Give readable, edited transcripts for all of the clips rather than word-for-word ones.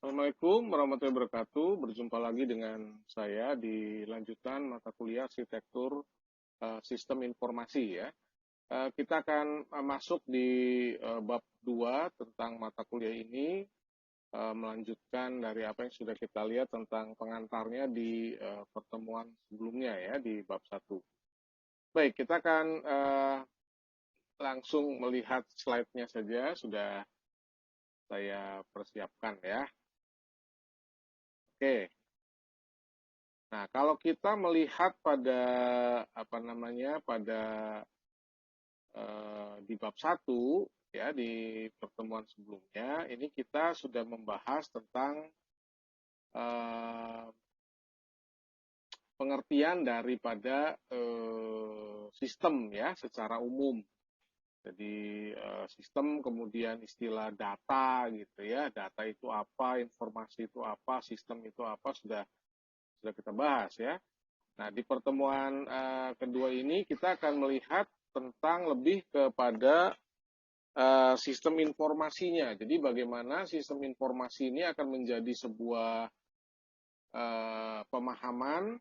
Assalamualaikum warahmatullahi wabarakatuh. Berjumpa lagi dengan saya di lanjutan mata kuliah arsitektur sistem informasi ya. Kita akan masuk di bab 2 tentang mata kuliah ini, melanjutkan dari apa yang sudah kita lihat tentang pengantarnya di pertemuan sebelumnya ya di bab 1. Baik, kita akan langsung melihat slide-nya saja, sudah saya persiapkan ya. Oke. Nah, kalau kita melihat pada di bab 1 ya di pertemuan sebelumnya, ini kita sudah membahas tentang eh, pengertian daripada sistem ya secara umum. Jadi sistem kemudian istilah data gitu ya, data itu apa, informasi itu apa, sistem itu apa sudah kita bahas ya. Nah, di pertemuan kedua ini kita akan melihat tentang lebih kepada sistem informasinya. Jadi bagaimana sistem informasi ini akan menjadi sebuah pemahaman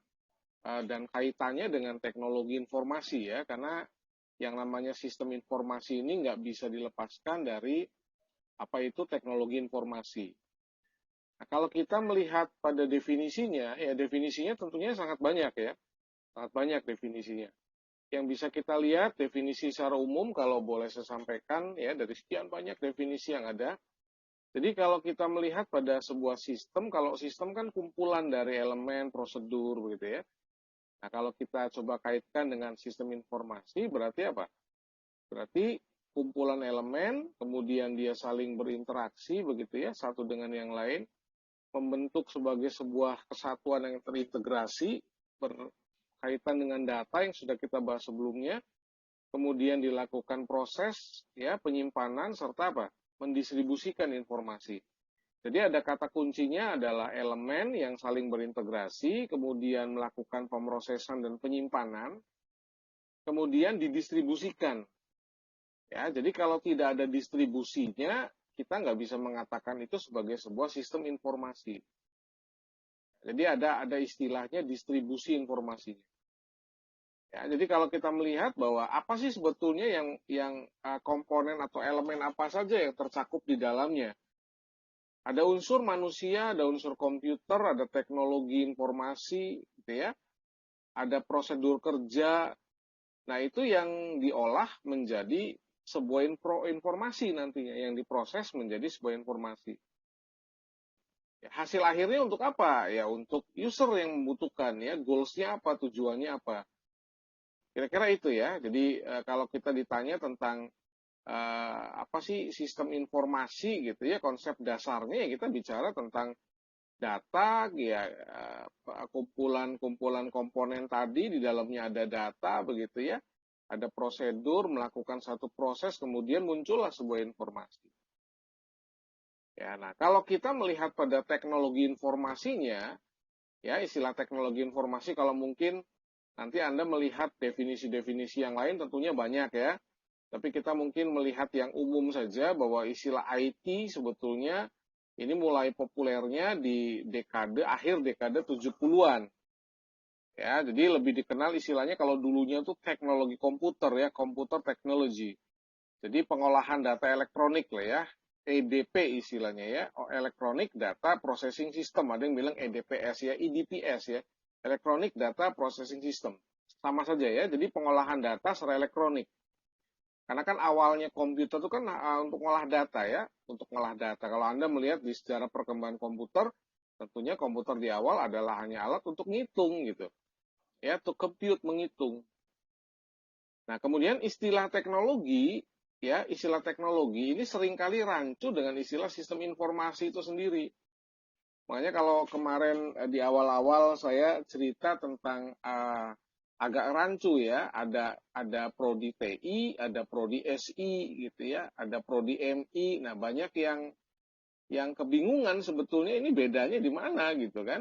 dan kaitannya dengan teknologi informasi ya, karena yang namanya sistem informasi ini nggak bisa dilepaskan dari apa itu teknologi informasi. Nah, kalau kita melihat pada definisinya, ya definisinya tentunya sangat banyak ya, sangat banyak definisinya. Yang bisa kita lihat definisi secara umum kalau boleh saya sampaikan ya dari sekian banyak definisi yang ada. Jadi kalau kita melihat pada sebuah sistem, kalau sistem kan kumpulan dari elemen, prosedur begitu ya. Nah, kalau kita coba kaitkan dengan sistem informasi berarti apa? Berarti kumpulan elemen, kemudian dia saling berinteraksi begitu ya, satu dengan yang lain, membentuk sebagai sebuah kesatuan yang terintegrasi berkaitan dengan data yang sudah kita bahas sebelumnya, kemudian dilakukan proses ya penyimpanan serta apa? Mendistribusikan informasi. Jadi ada kata kuncinya adalah elemen yang saling berintegrasi, kemudian melakukan pemrosesan dan penyimpanan, kemudian didistribusikan. Ya, jadi kalau tidak ada distribusinya, kita nggak bisa mengatakan itu sebagai sebuah sistem informasi. Jadi ada istilahnya distribusi informasinya. Ya, jadi kalau kita melihat bahwa apa sih sebetulnya yang komponen atau elemen apa saja yang tercakup di dalamnya. Ada unsur manusia, ada unsur komputer, ada teknologi informasi, gitu ya. Ada prosedur kerja. Nah, itu yang diolah menjadi sebuah informasi nantinya, yang diproses menjadi sebuah informasi. Ya, hasil akhirnya untuk apa? Ya, untuk user yang membutuhkan ya, goals-nya apa, tujuannya apa. Kira-kira itu ya. Jadi kalau kita ditanya tentang apa sih sistem informasi gitu ya, konsep dasarnya ya kita bicara tentang data ya, kumpulan-kumpulan komponen tadi di dalamnya ada data begitu ya. Ada prosedur melakukan satu proses kemudian muncullah sebuah informasi. Ya, nah kalau kita melihat pada teknologi informasinya, ya istilah teknologi informasi kalau mungkin nanti Anda melihat definisi-definisi yang lain tentunya banyak ya. Tapi kita mungkin melihat yang umum saja bahwa istilah IT sebetulnya ini mulai populernya di akhir dekade 70-an. Ya, jadi lebih dikenal istilahnya kalau dulunya itu teknologi komputer ya, computer technology. Jadi pengolahan data elektronik lah ya, EDP istilahnya ya, Electronic Data Processing System. Ada yang bilang EDPS ya, EDPS ya, Electronic Data Processing System. Sama saja ya, jadi pengolahan data secara elektronik. Karena kan awalnya komputer itu kan untuk mengolah data ya, untuk mengolah data. Kalau Anda melihat di sejarah perkembangan komputer, tentunya komputer di awal adalah hanya alat untuk ngitung gitu. Ya, to compute, menghitung. Nah, kemudian istilah teknologi ini seringkali rancu dengan istilah sistem informasi itu sendiri. Makanya kalau kemarin di awal-awal saya cerita tentang agak rancu ya, ada prodi TI, ada prodi SI gitu ya, ada prodi MI. Nah, banyak yang kebingungan sebetulnya ini bedanya di mana gitu kan?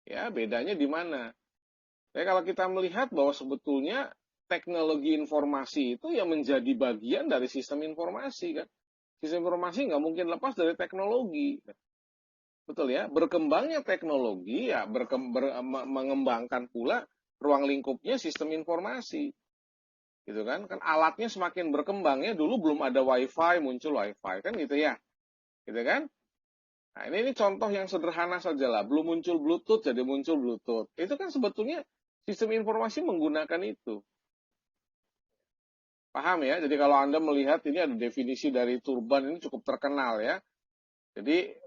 Ya, bedanya di mana? Tapi kalau kita melihat bahwa sebetulnya teknologi informasi itu yang menjadi bagian dari sistem informasi kan. Sistem informasi nggak mungkin lepas dari teknologi. Betul ya, berkembangnya teknologi ya mengembangkan pula ruang lingkupnya sistem informasi. Gitu kan? Kan alatnya semakin berkembang ya, dulu belum ada WiFi, muncul WiFi kan gitu ya. Gitu kan? Nah, ini contoh yang sederhana saja lah. Belum muncul Bluetooth, jadi muncul Bluetooth. Itu kan sebetulnya sistem informasi menggunakan itu. Paham ya? Jadi kalau Anda melihat ini ada definisi dari Turban, ini cukup terkenal ya. Jadi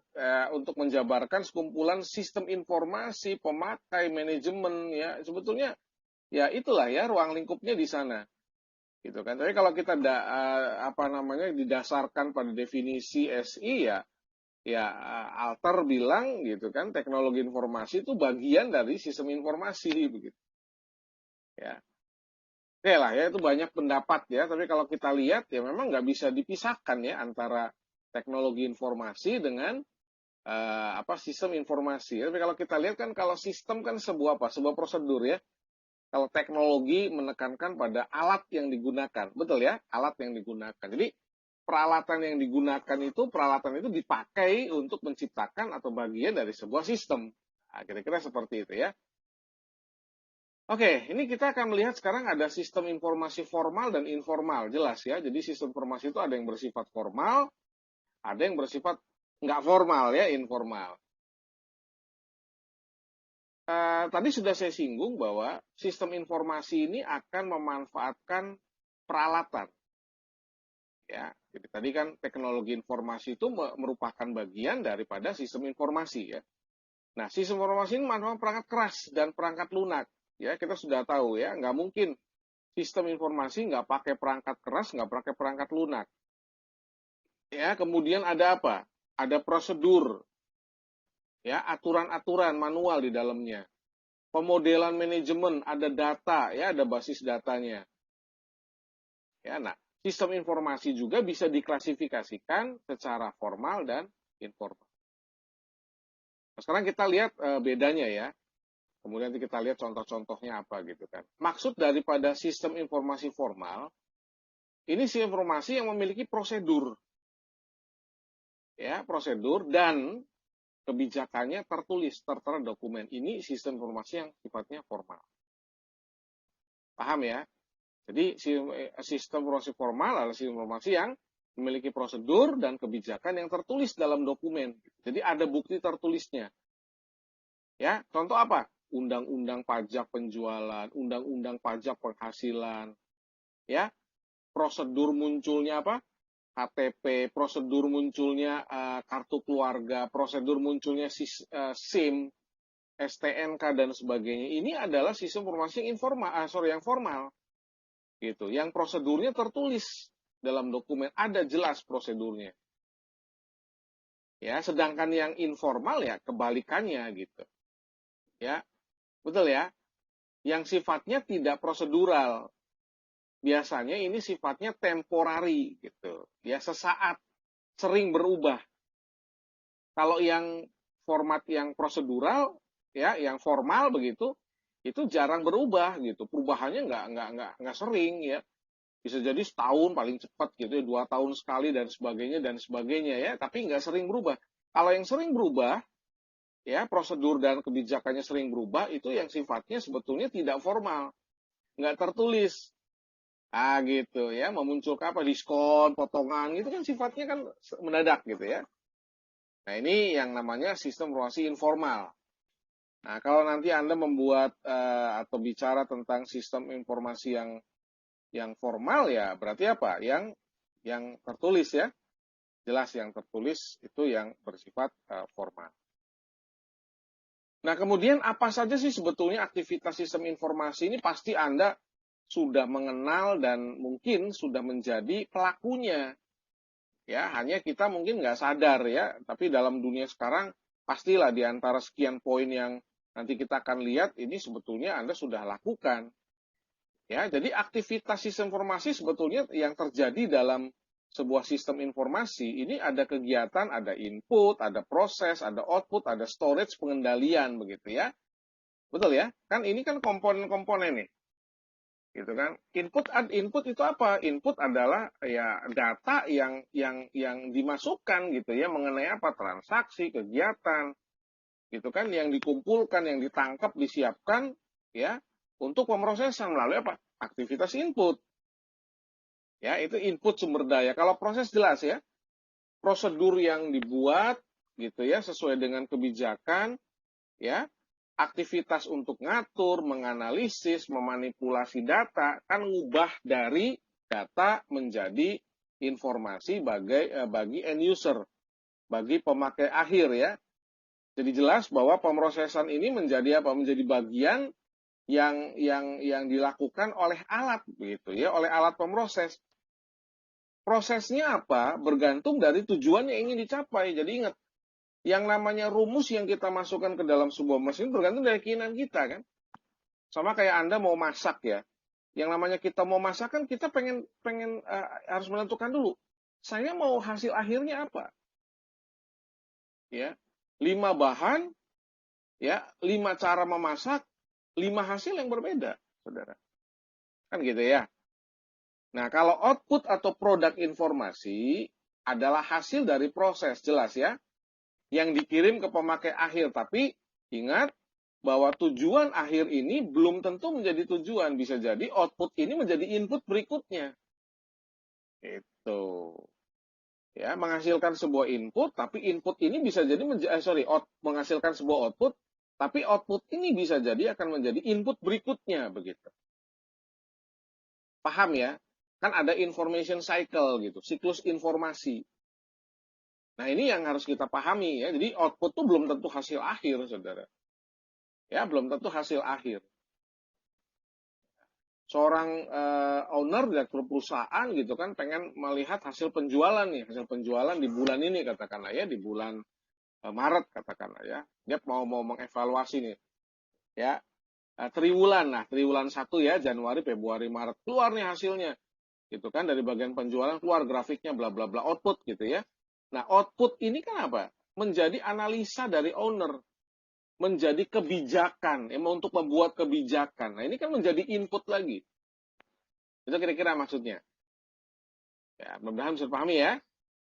untuk menjabarkan sekumpulan sistem informasi, pemakai, manajemen ya, sebetulnya ya itulah ya ruang lingkupnya di sana. Gitu kan. Tapi kalau kita didasarkan pada definisi SI ya Alter bilang gitu kan, teknologi informasi itu bagian dari sistem informasi begitu. Ya. Oke lah ya, itu banyak pendapat ya, tapi kalau kita lihat ya memang nggak bisa dipisahkan ya antara teknologi informasi dengan sistem informasi. Tapi kalau kita lihat kan, kalau sistem kan sebuah prosedur ya. Kalau teknologi menekankan pada alat yang digunakan, betul ya, alat yang digunakan. Jadi peralatan yang digunakan peralatan itu dipakai untuk menciptakan atau bagian dari sebuah sistem. Nah, kira-kira seperti itu ya. Oke, ini kita akan melihat sekarang ada sistem informasi formal dan informal, jelas ya. Jadi sistem informasi itu ada yang bersifat formal, ada yang bersifat nggak formal ya, informal. Tadi sudah saya singgung bahwa sistem informasi ini akan memanfaatkan peralatan. Ya, jadi tadi kan teknologi informasi itu merupakan bagian daripada sistem informasi ya. Nah, sistem informasi ini merupakan perangkat keras dan perangkat lunak. Ya, kita sudah tahu ya, nggak mungkin sistem informasi nggak pakai perangkat keras, nggak pakai perangkat lunak. Ya, kemudian ada apa? Ada prosedur, ya, aturan-aturan manual di dalamnya. Pemodelan manajemen, ada data, ya, ada basis datanya. Ya, nah, sistem informasi juga bisa diklasifikasikan secara formal dan informal. Nah, sekarang kita lihat bedanya ya. Kemudian kita lihat contoh-contohnya apa gitu kan. Maksud daripada sistem informasi formal, ini sistem informasi yang memiliki prosedur. Ya, prosedur dan kebijakannya tertulis, tertera dokumen. Ini sistem informasi yang sifatnya formal. Paham ya? Jadi sistem informasi formal adalah sistem informasi yang memiliki prosedur dan kebijakan yang tertulis dalam dokumen. Jadi ada bukti tertulisnya. Ya, contoh apa? Undang-undang pajak penjualan, undang-undang pajak penghasilan. Ya, prosedur munculnya apa? KTP, prosedur munculnya kartu keluarga, prosedur munculnya SIM, STNK dan sebagainya. Ini adalah sistem informasi yang yang formal. Gitu. Yang prosedurnya tertulis dalam dokumen, ada jelas prosedurnya. Ya, sedangkan yang informal ya kebalikannya gitu. Ya, betul ya. Yang sifatnya tidak prosedural. Biasanya ini sifatnya temporari gitu. Ya, sesaat, sering berubah. Kalau yang format yang prosedural ya, yang formal begitu, itu jarang berubah gitu. Perubahannya nggak sering ya. Bisa jadi setahun paling cepat gitu ya, 2 tahun sekali dan sebagainya ya, tapi nggak sering berubah. Kalau yang sering berubah, ya prosedur dan kebijakannya sering berubah, itu yang sifatnya sebetulnya tidak formal, nggak tertulis. Gitu ya, memunculkan apa, diskon, potongan, itu kan sifatnya kan mendadak gitu ya. Nah, ini yang namanya sistem informasi informal. Nah, kalau nanti Anda membuat atau bicara tentang sistem informasi yang formal ya berarti apa? Yang tertulis ya. Jelas yang tertulis itu yang bersifat formal. Nah, kemudian apa saja sih sebetulnya aktivitas sistem informasi ini? Pasti Anda sudah mengenal dan mungkin sudah menjadi pelakunya. Ya, hanya kita mungkin nggak sadar ya, tapi dalam dunia sekarang pastilah di antara sekian poin yang nanti kita akan lihat, ini sebetulnya Anda sudah lakukan. Ya, jadi aktivitas sistem informasi sebetulnya yang terjadi dalam sebuah sistem informasi ini ada kegiatan, ada input, ada proses, ada output, ada storage, pengendalian begitu ya. Betul ya? Kan ini kan komponen-komponen nih. gitu kan. Input itu apa? Input adalah ya data yang dimasukkan gitu ya, mengenai apa? Transaksi, kegiatan, gitu kan, yang dikumpulkan, yang ditangkap, disiapkan ya untuk pemrosesan melalui apa? Aktivitas input. Ya, itu input sumber daya. Kalau proses jelas ya, prosedur yang dibuat gitu ya sesuai dengan kebijakan ya, aktivitas untuk ngatur, menganalisis, memanipulasi data kan ngubah dari data menjadi informasi bagi end user, bagi pemakai akhir ya. Jadi jelas bahwa pemrosesan ini menjadi apa? Menjadi bagian yang dilakukan oleh alat begitu ya, oleh alat pemroses. Prosesnya apa? Bergantung dari tujuan yang ingin dicapai. Jadi ingat, yang namanya rumus yang kita masukkan ke dalam sebuah mesin bergantung dari keinginan kita kan. Sama kayak Anda mau masak ya. Yang namanya kita mau masak kan kita pengen harus menentukan dulu. Saya mau hasil akhirnya apa? Ya. 5 bahan, ya, 5 cara memasak, 5 hasil yang berbeda, Saudara. Kan gitu ya. Nah, kalau output atau produk informasi adalah hasil dari proses, jelas ya, yang dikirim ke pemakai akhir. Tapi ingat bahwa tujuan akhir ini belum tentu menjadi tujuan. Bisa jadi output ini menjadi input berikutnya. Itu. Ya, menghasilkan sebuah input, tapi input ini bisa jadi menghasilkan sebuah output, tapi output ini bisa jadi akan menjadi input berikutnya begitu. Paham ya? Kan ada information cycle gitu, siklus informasi. Nah, ini yang harus kita pahami ya. Jadi output itu belum tentu hasil akhir, Saudara. Ya, belum tentu hasil akhir. Seorang owner, direktur perusahaan gitu kan, pengen melihat hasil penjualan nih, hasil penjualan di bulan ini katakanlah ya, di bulan Maret katakanlah ya. Dia mau mengevaluasi nih. Ya, triwulan. Nah, triwulan 1 ya, Januari, Februari, Maret. Keluar nih hasilnya. Gitu kan, dari bagian penjualan keluar grafiknya bla bla bla, output gitu ya. Nah, output ini kan apa? Menjadi analisa dari owner, menjadi kebijakan, untuk membuat kebijakan. Nah, ini kan menjadi input lagi. Itu kira-kira maksudnya. Ya, mudah-mudahan bisa dipahami ya.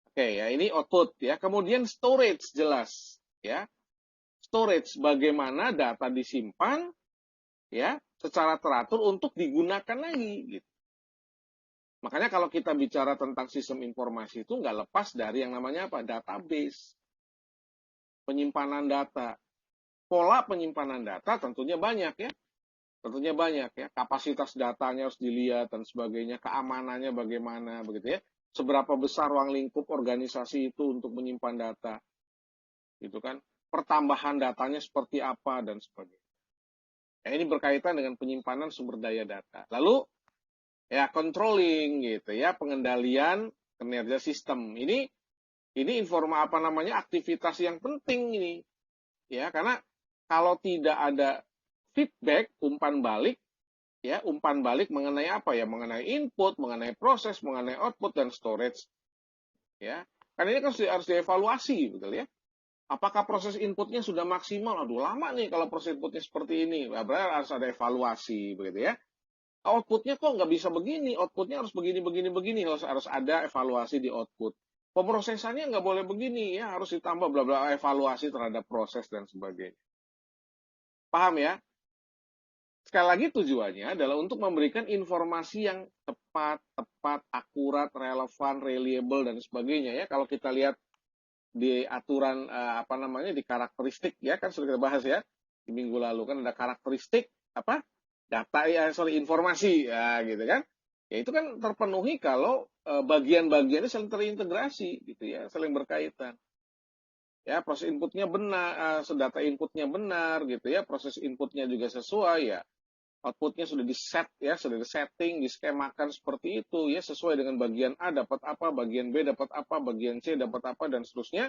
Oke, ya ini output ya. Kemudian storage jelas ya. Storage bagaimana data disimpan ya secara teratur untuk digunakan lagi gitu. Makanya kalau kita bicara tentang sistem informasi itu nggak lepas dari yang namanya apa? Database. Penyimpanan data. Pola penyimpanan data tentunya banyak ya. Tentunya banyak ya. Kapasitas datanya harus dilihat dan sebagainya. Keamanannya bagaimana begitu ya. Seberapa besar ruang lingkup organisasi itu untuk menyimpan data. Gitu kan. Pertambahan datanya seperti apa dan sebagainya. Ya, ini berkaitan dengan penyimpanan sumber daya data. Lalu ya controlling gitu ya, pengendalian kinerja sistem. Ini aktivitas yang penting ini. Ya, karena kalau tidak ada feedback, umpan balik mengenai apa ya? Mengenai input, mengenai proses, mengenai output dan storage. Ya. Kan ini kan harus dievaluasi, betul ya? Apakah proses inputnya sudah maksimal? Aduh, lama nih kalau proses inputnya seperti ini. Berarti harus ada evaluasi, begitu ya. Outputnya kok nggak bisa begini, outputnya harus begini, harus ada evaluasi di output. Pemrosesannya nggak boleh begini, ya harus ditambah bla bla evaluasi terhadap proses dan sebagainya. Paham ya? Sekali lagi tujuannya adalah untuk memberikan informasi yang tepat, akurat, relevan, reliable dan sebagainya ya. Kalau kita lihat di aturan di karakteristik ya kan sudah kita bahas ya di minggu lalu kan ada karakteristik apa informasi ya gitu kan ya itu kan terpenuhi kalau bagian-bagiannya saling terintegrasi gitu ya saling berkaitan ya proses inputnya benar data inputnya benar gitu ya proses inputnya juga sesuai ya outputnya sudah di-set ya sudah di-setting diskemakan seperti itu ya sesuai dengan bagian A dapat apa bagian B dapat apa bagian C dapat apa dan seterusnya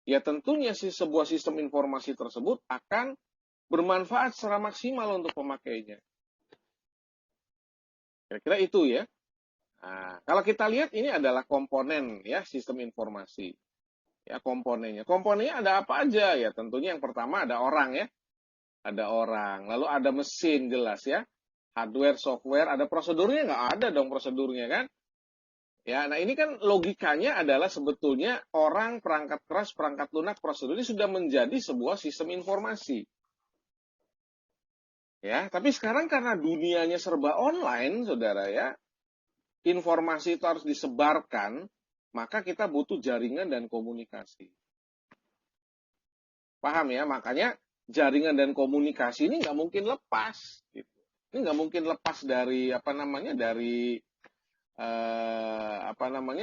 ya tentunya sebuah sistem informasi tersebut akan bermanfaat secara maksimal untuk pemakainya. Kira-kira itu ya. Nah, kalau kita lihat ini adalah komponen ya sistem informasi. Ya komponennya. Komponennya ada apa aja ya? Tentunya yang pertama ada orang ya. Ada orang. Lalu ada mesin jelas ya. hardware, software, ada prosedurnya? Nggak ada dong prosedurnya kan? Ya, nah ini kan logikanya adalah sebetulnya orang, perangkat keras, perangkat lunak, prosedur ini sudah menjadi sebuah sistem informasi. Ya, tapi sekarang karena dunianya serba online, saudara ya, informasi itu harus disebarkan, maka kita butuh jaringan dan komunikasi. Paham ya? Makanya jaringan dan komunikasi ini nggak mungkin lepas. Gitu. Ini nggak mungkin lepas dari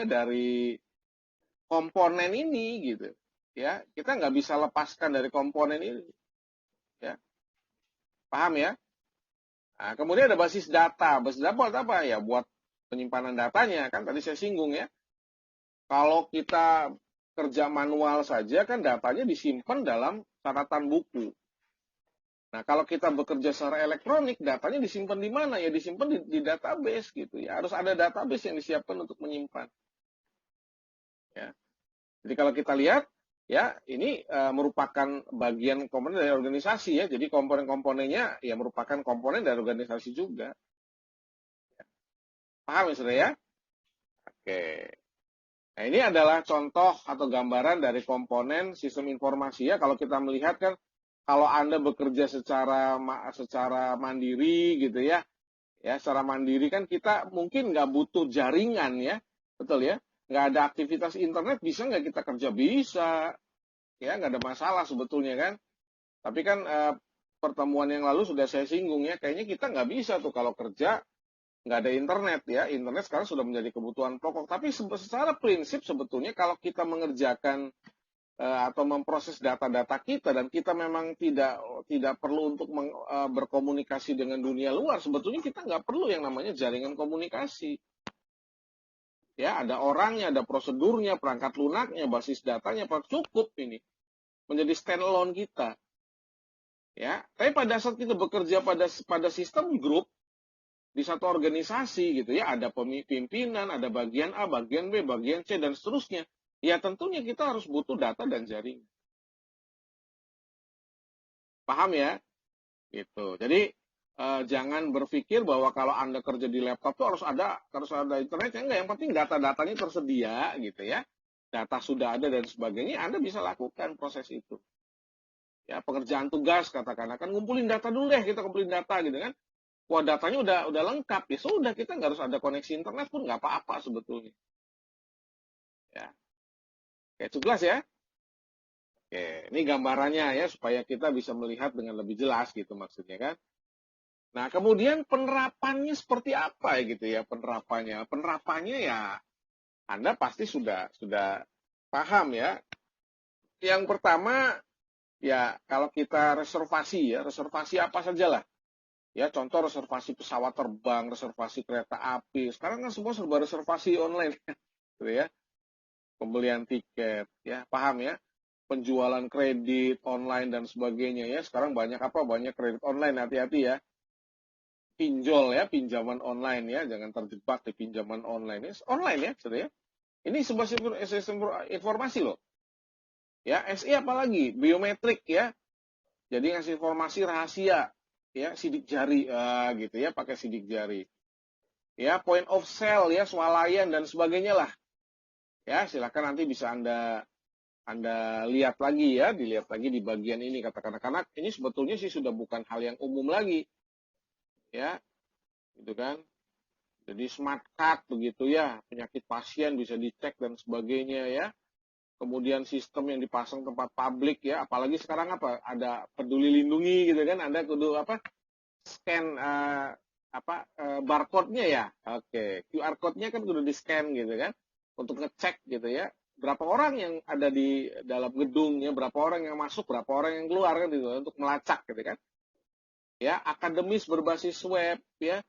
dari komponen ini gitu. Ya, kita nggak bisa lepaskan dari komponen ini. Ya, paham ya? Nah, kemudian ada basis data. Basis data buat apa? Ya buat penyimpanan datanya. Kan tadi saya singgung ya. Kalau kita kerja manual saja kan datanya disimpan dalam catatan buku. Nah, kalau kita bekerja secara elektronik, datanya disimpan di mana? Ya disimpan di database gitu ya. Harus ada database yang disiapkan untuk menyimpan. Ya. Jadi kalau kita lihat, ya ini merupakan bagian komponen dari organisasi ya. Jadi komponen-komponennya ya merupakan komponen dari organisasi juga. Paham ya, saudara ya? Oke. Nah, ini adalah contoh atau gambaran dari komponen sistem informasi ya. Kalau kita melihat kan, kalau Anda bekerja secara mandiri gitu ya, secara mandiri kan kita mungkin nggak butuh jaringan ya, betul ya? Nggak ada aktivitas internet, bisa nggak kita kerja? Bisa, ya nggak ada masalah sebetulnya kan. Tapi kan pertemuan yang lalu sudah saya singgung ya, kayaknya kita nggak bisa tuh kalau kerja nggak ada internet ya. Internet sekarang sudah menjadi kebutuhan pokok. Tapi secara prinsip sebetulnya kalau kita mengerjakan atau memproses data-data kita dan kita memang tidak perlu untuk berkomunikasi dengan dunia luar, sebetulnya kita nggak perlu yang namanya jaringan komunikasi. Ya, ada orangnya, ada prosedurnya, perangkat lunaknya, basis datanya, cukup ini menjadi standalone kita. Ya, tapi pada saat kita bekerja pada sistem grup di satu organisasi gitu ya, ada pimpinan, ada bagian A, bagian B, bagian C dan seterusnya. Ya tentunya kita harus butuh data dan jaringan. Paham ya? Gitu. Jadi jangan berpikir bahwa kalau Anda kerja di laptop tuh harus ada internetnya. Enggak, yang penting data-datanya tersedia gitu ya. Data sudah ada dan sebagainya, Anda bisa lakukan proses itu. Ya, pekerjaan tugas katakan akan ngumpulin data dulu deh, kita kumpulin data gitu kan. Wah, datanya udah lengkap ya, sudah kita nggak harus ada koneksi internet pun nggak apa-apa sebetulnya. Ya, kayak jelas ya. Oke, ini gambarannya ya supaya kita bisa melihat dengan lebih jelas gitu maksudnya kan. Nah, kemudian penerapannya seperti apa ya gitu ya penerapannya? Penerapannya ya Anda pasti sudah paham ya. Yang pertama ya kalau kita reservasi apa saja lah. Ya, contoh reservasi pesawat terbang, reservasi kereta api. Sekarang kan semua serba reservasi online, gitu ya. Pembelian tiket, ya, paham ya? Penjualan kredit online dan sebagainya ya. Sekarang banyak banyak kredit online, hati-hati ya. Pinjol ya, pinjaman online ya, jangan terjebak di pinjaman online ya. Online ya, sudah ya. Ini sebuah sistem informasi loh. Ya, SI apalagi biometrik ya. Jadi ngasih informasi rahasia ya, sidik jari gitu ya, pakai sidik jari. Ya, point of sale ya, swalayan dan sebagainya lah. Ya, silakan nanti bisa Anda lihat lagi ya, dilihat lagi di bagian ini katakan karena ini sebetulnya sih sudah bukan hal yang umum lagi. Ya, gitu kan. Jadi smart card begitu ya, penyakit pasien bisa dicek dan sebagainya ya. Kemudian sistem yang dipasang tempat publik ya, apalagi sekarang ada peduli lindungi gitu kan, Anda kudu scan barcode-nya ya. Oke, QR code-nya kan kudu di-scan gitu kan untuk ngecek gitu ya. Berapa orang yang ada di dalam gedungnya, berapa orang yang masuk, berapa orang yang keluar kan gitu untuk melacak gitu kan. Ya, akademis berbasis web ya,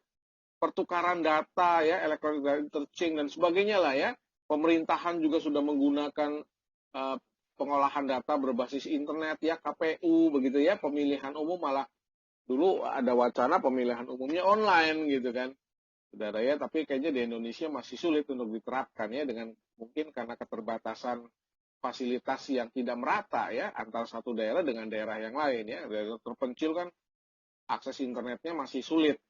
pertukaran data ya, electronic data interchange dan sebagainya lah ya. Pemerintahan juga sudah menggunakan pengolahan data berbasis internet ya, KPU begitu ya, pemilihan umum malah dulu ada wacana pemilihan umumnya online gitu kan, saudara ya. Tapi kayaknya di Indonesia masih sulit untuk diterapkan ya dengan mungkin karena keterbatasan fasilitas yang tidak merata ya antara satu daerah dengan daerah yang lain ya. Daerah terpencil kan akses internetnya masih sulit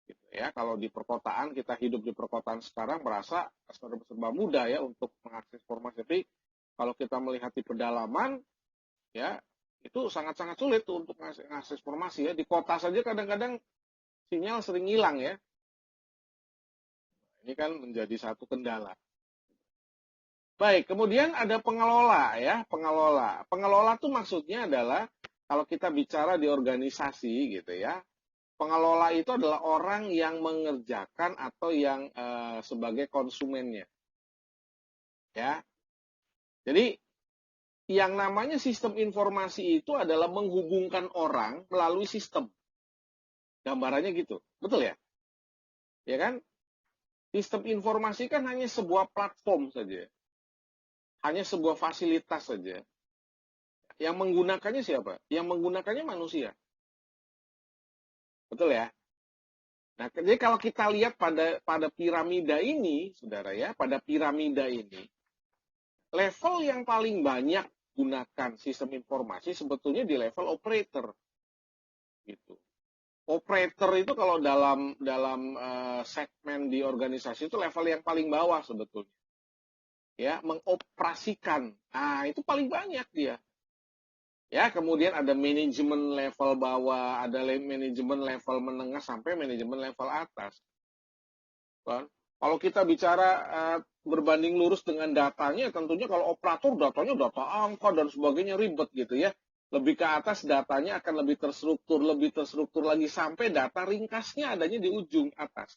Gitu ya, kalau di perkotaan, kita hidup di perkotaan sekarang merasa serba mudah ya untuk mengakses informasi. Tapi kalau kita melihat di pedalaman, ya itu sangat-sangat sulit tuh untuk mengakses informasi ya. Di kota saja kadang-kadang sinyal sering hilang ya. Ini kan menjadi satu kendala. Baik, kemudian ada pengelola ya, pengelola. Pengelola tuh maksudnya adalah kalau kita bicara di organisasi gitu ya, pengelola itu adalah orang yang mengerjakan atau yang sebagai konsumennya. Ya. Jadi yang namanya sistem informasi itu adalah menghubungkan orang melalui sistem. Gambarannya gitu. Betul ya? Ya kan? Sistem informasi kan hanya sebuah platform saja. Hanya sebuah fasilitas saja. Yang menggunakannya siapa? Yang menggunakannya manusia. Betul ya? Nah, jadi kalau kita lihat pada piramida ini, saudara ya, pada piramida ini, level yang paling banyak gunakan sistem informasi sebetulnya di level operator, gitu. Operator itu kalau dalam segmen di organisasi itu level yang paling bawah sebetulnya, ya, mengoperasikan. Nah, itu paling banyak dia. Ya, kemudian ada manajemen level bawah, ada manajemen level menengah sampai manajemen level atas. Kan? Kalau kita bicara berbanding lurus dengan datanya, tentunya kalau operator datanya data angka dan sebagainya ribet gitu ya. Lebih ke atas datanya akan lebih terstruktur lagi sampai data ringkasnya adanya di ujung atas.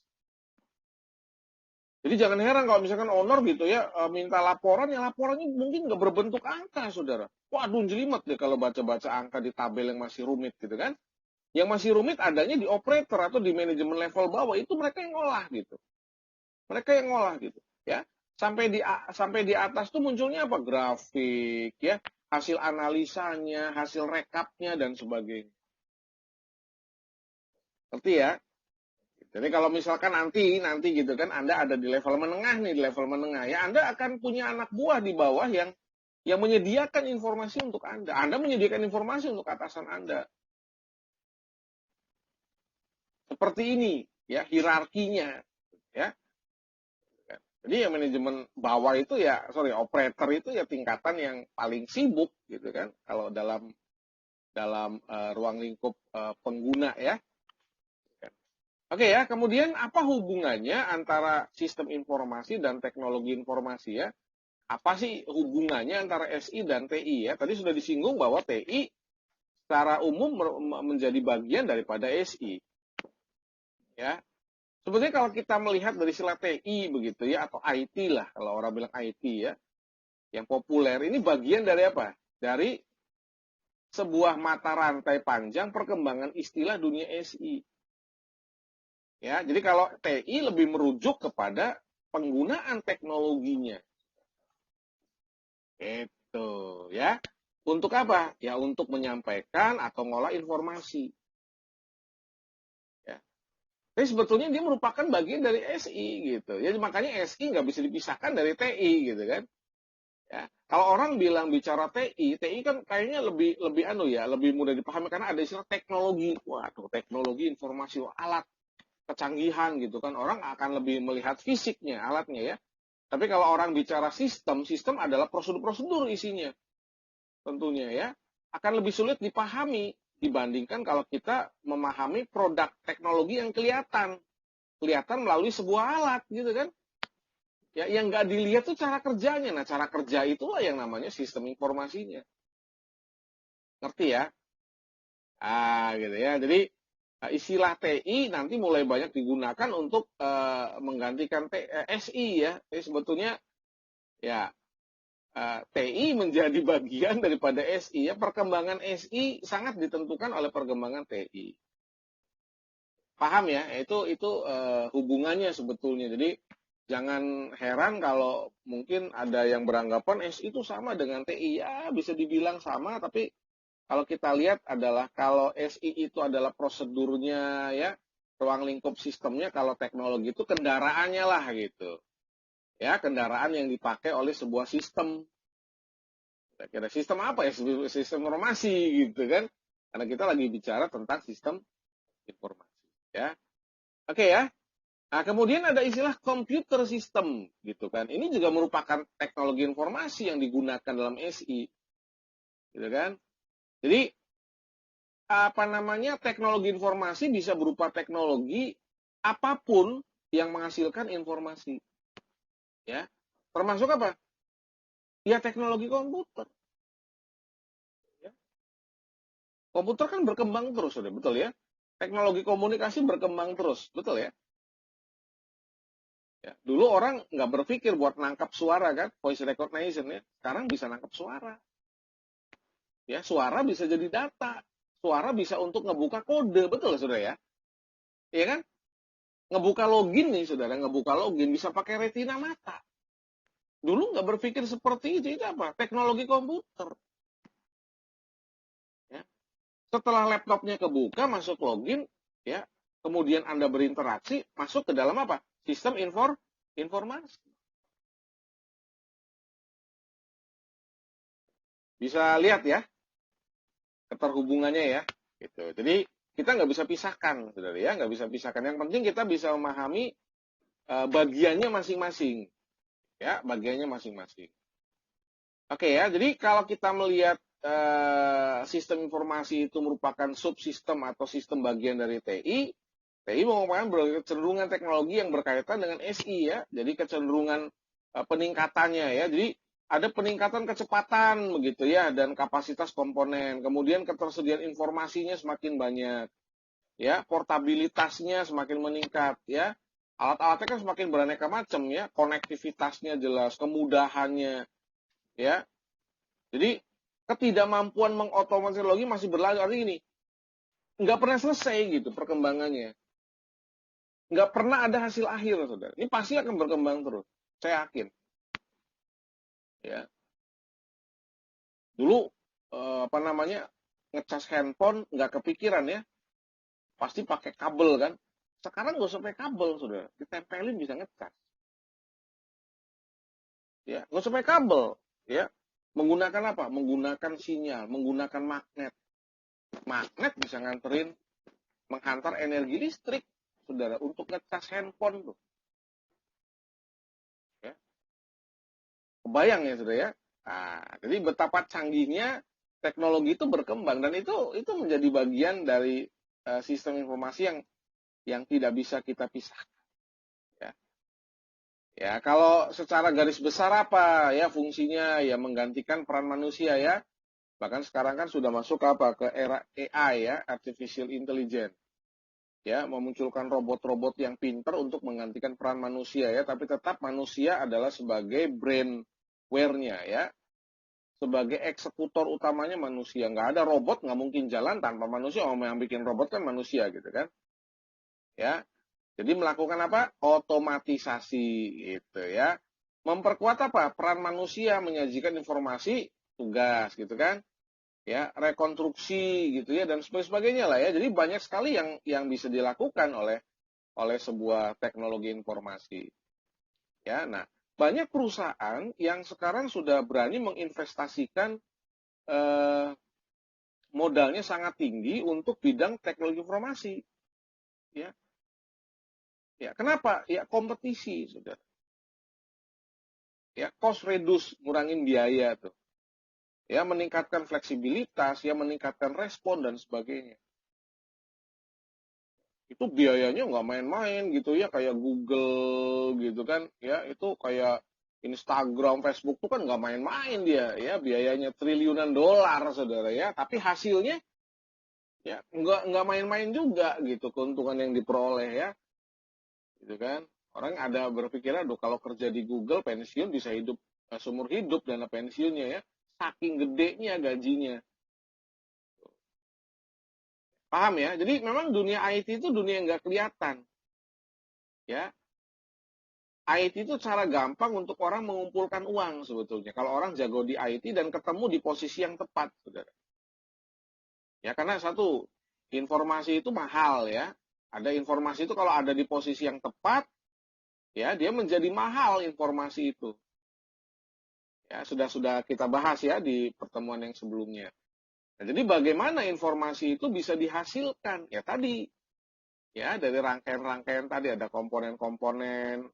Jadi jangan heran kalau misalkan owner gitu ya minta laporan, ya laporannya mungkin nggak berbentuk angka, saudara. Waduh, jelimet deh kalau baca-baca angka di tabel yang masih rumit gitu kan. Yang masih rumit adanya di operator atau di manajemen level bawah, itu mereka yang ngolah gitu. Mereka yang ngolah gitu, ya. Sampai di atas tuh munculnya apa? Grafik, ya, hasil analisanya, hasil rekapnya dan sebagainya. Ngerti ya? Jadi kalau misalkan nanti gitu kan Anda ada di level menengah nih, di level menengah ya, Anda akan punya anak buah di bawah yang menyediakan informasi untuk Anda. Anda menyediakan informasi untuk atasan Anda. Seperti ini ya hierarkinya ya. Jadi ya manajemen bawah itu ya, operator itu ya tingkatan yang paling sibuk gitu kan kalau dalam ruang lingkup pengguna ya. Oke ya, kemudian apa hubungannya antara sistem informasi dan teknologi informasi ya? Apa sih hubungannya antara SI dan TI ya? Tadi sudah disinggung bahwa TI secara umum menjadi bagian daripada SI. Ya. Sebetulnya kalau kita melihat dari istilah TI begitu ya, atau IT lah, kalau orang bilang IT ya, yang populer, ini bagian dari apa? Dari sebuah mata rantai panjang perkembangan istilah dunia SI. Ya, jadi kalau TI lebih merujuk kepada penggunaan teknologinya. Itu ya. Untuk apa? Ya untuk menyampaikan atau ngolah informasi. Ya. Tapi sebetulnya dia merupakan bagian dari SI gitu. Jadi makanya SI nggak bisa dipisahkan dari TI gitu kan. Ya. Kalau orang bilang bicara TI kan kayaknya lebih mudah dipahami karena ada istilah teknologi. Waduh, teknologi informasi, alat kecanggihan gitu kan. Orang akan lebih melihat fisiknya, alatnya ya. Tapi kalau orang bicara sistem adalah prosedur-prosedur isinya. Tentunya ya. Akan lebih sulit dipahami dibandingkan kalau kita memahami produk teknologi yang kelihatan. Kelihatan melalui sebuah alat gitu kan. Ya, yang nggak dilihat tuh cara kerjanya. Nah, cara kerja itulah yang namanya sistem informasinya. Ngerti ya? Gitu ya. Jadi istilah TI nanti mulai banyak digunakan untuk menggantikan SI ya. Jadi sebetulnya ya TI menjadi bagian daripada SI ya. Perkembangan SI sangat ditentukan oleh perkembangan TI. Paham ya? Itu hubungannya sebetulnya. Jadi jangan heran kalau mungkin ada yang beranggapan SI itu sama dengan TI. Ya, bisa dibilang sama, tapi kalau kita lihat adalah kalau SI itu adalah prosedurnya ya, ruang lingkup sistemnya, kalau teknologi itu kendaraannya lah gitu. Ya, kendaraan yang dipakai oleh sebuah sistem. Kira sistem apa ya? Sistem informasi gitu kan. Karena kita lagi bicara tentang sistem informasi ya. Oke ya. Nah, kemudian ada istilah computer system gitu kan. Ini juga merupakan teknologi informasi yang digunakan dalam SI. Gitu kan. Jadi apa namanya teknologi informasi bisa berupa teknologi apapun yang menghasilkan informasi. Ya. Termasuk apa? Ya teknologi komputer. Ya. Komputer kan berkembang terus, sudah betul ya. Teknologi komunikasi berkembang terus, betul ya. Ya, dulu orang nggak berpikir buat nangkap suara kan, voice recognition ya. Sekarang bisa nangkap suara. Ya, suara bisa jadi data. Suara bisa untuk ngebuka kode, betul saudara ya? Iya kan? Ngebuka login nih saudara, ngebuka login bisa pakai retina mata. Dulu nggak berpikir seperti itu apa? Teknologi komputer. Ya. Setelah laptopnya kebuka, masuk login, ya, kemudian Anda berinteraksi, masuk ke dalam apa? Sistem informasi. Bisa lihat ya, keterhubungannya ya. Gitu. Jadi kita nggak bisa pisahkan, saudara ya, nggak bisa pisahkan. Yang penting kita bisa memahami bagiannya masing-masing, ya, bagiannya masing-masing. Oke ya, jadi kalau kita melihat sistem informasi itu merupakan subsistem atau sistem bagian dari TI, TI merupakan kecenderungan teknologi yang berkaitan dengan SI ya, jadi kecenderungan peningkatannya ya, jadi ada peningkatan kecepatan begitu ya dan kapasitas komponen, kemudian ketersediaan informasinya semakin banyak, ya portabilitasnya semakin meningkat ya, alat-alatnya kan semakin beraneka macam ya, konektivitasnya jelas, kemudahannya ya, jadi ketidakmampuan mengotomatisasi teknologi masih berlanjut hari ini, nggak pernah selesai gitu perkembangannya, nggak pernah ada hasil akhir saudara, ini pasti akan berkembang terus, saya yakin ya. Dulu apa namanya ngecas handphone nggak kepikiran ya, pasti pakai kabel kan. Sekarang nggak usah pakai kabel, sudah ditempelin bisa ngecas. Ya, nggak usah pakai kabel. Ya, menggunakan apa? Menggunakan sinyal, menggunakan magnet. Magnet bisa nganterin, menghantar energi listrik, saudara, untuk ngecas handphone tuh. Ya, kebayang ya, saudara ya. Nah, jadi betapa canggihnya teknologi itu berkembang dan itu menjadi bagian dari sistem informasi yang tidak bisa kita pisahkan. Ya. Ya, kalau secara garis besar apa ya fungsinya ya menggantikan peran manusia ya. Bahkan sekarang kan sudah masuk apa ke era AI ya, artificial intelligence. Ya, memunculkan robot-robot yang pintar untuk menggantikan peran manusia ya, tapi tetap manusia adalah sebagai brainware-nya ya. Sebagai eksekutor utamanya manusia. Nggak ada robot, nggak mungkin jalan tanpa manusia. Oh, yang bikin robot kan manusia gitu kan. Ya, jadi melakukan apa? Otomatisasi gitu ya. Memperkuat apa? Peran manusia menyajikan informasi, tugas gitu kan. Ya, rekonstruksi gitu ya dan sebagainya lah ya. Jadi banyak sekali yang bisa dilakukan oleh sebuah teknologi informasi. Ya, nah, banyak perusahaan yang sekarang sudah berani menginvestasikan eh, modalnya sangat tinggi untuk bidang teknologi informasi. Ya, ya kenapa? Ya kompetisi, sudah. Ya, cost reduce, ngurangin biaya tuh. Ya, meningkatkan fleksibilitas, ya meningkatkan respon dan sebagainya. Itu biayanya nggak main-main gitu ya, kayak Google gitu kan, ya itu kayak Instagram, Facebook tuh kan nggak main-main dia, ya biayanya triliunan dolar saudara ya, tapi hasilnya ya nggak main-main juga gitu keuntungan yang diperoleh ya, gitu kan. Orang ada berpikir, aduh kalau kerja di Google pensiun bisa hidup seumur hidup dana pensiunnya ya, saking gedenya gajinya. Paham ya? Jadi memang dunia IT itu dunia yang nggak kelihatan. Ya, IT itu cara gampang untuk orang mengumpulkan uang sebetulnya. Kalau orang jago di IT dan ketemu di posisi yang tepat, saudara. Ya, karena satu, informasi itu mahal ya. Ada informasi itu kalau ada di posisi yang tepat, ya dia menjadi mahal informasi itu. Ya, sudah kita bahas ya di pertemuan yang sebelumnya. Nah, jadi bagaimana informasi itu bisa dihasilkan? Ya tadi, Ya, dari rangkaian-rangkaian tadi ada komponen-komponen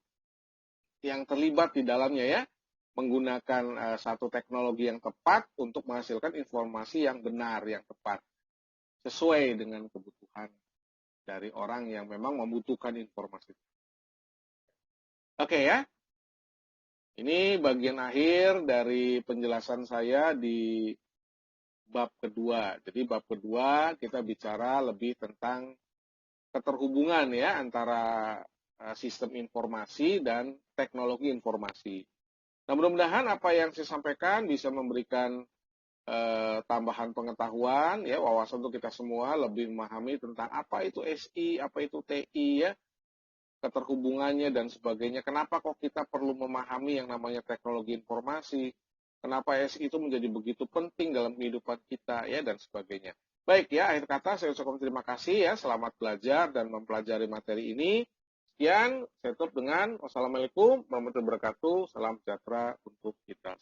yang terlibat di dalamnya ya, menggunakan satu teknologi yang tepat untuk menghasilkan informasi yang benar, yang tepat, sesuai dengan kebutuhan dari orang yang memang membutuhkan informasi. Oke ya, ini bagian akhir dari penjelasan saya di bab kedua. Jadi bab kedua kita bicara lebih tentang keterhubungan ya antara sistem informasi dan teknologi informasi. Nah, mudah-mudahan apa yang saya sampaikan bisa memberikan tambahan pengetahuan, ya, wawasan untuk kita semua lebih memahami tentang apa itu SI, apa itu TI, ya, keterhubungannya dan sebagainya. Kenapa kok kita perlu memahami yang namanya teknologi informasi? Kenapa SI itu menjadi begitu penting dalam kehidupan kita, ya, dan sebagainya. Baik ya, akhir kata saya ucapkan terima kasih ya, selamat belajar dan mempelajari materi ini. Sekian, saya tutup dengan wassalamualaikum warahmatullahi wabarakatuh, salam sejahtera untuk kita.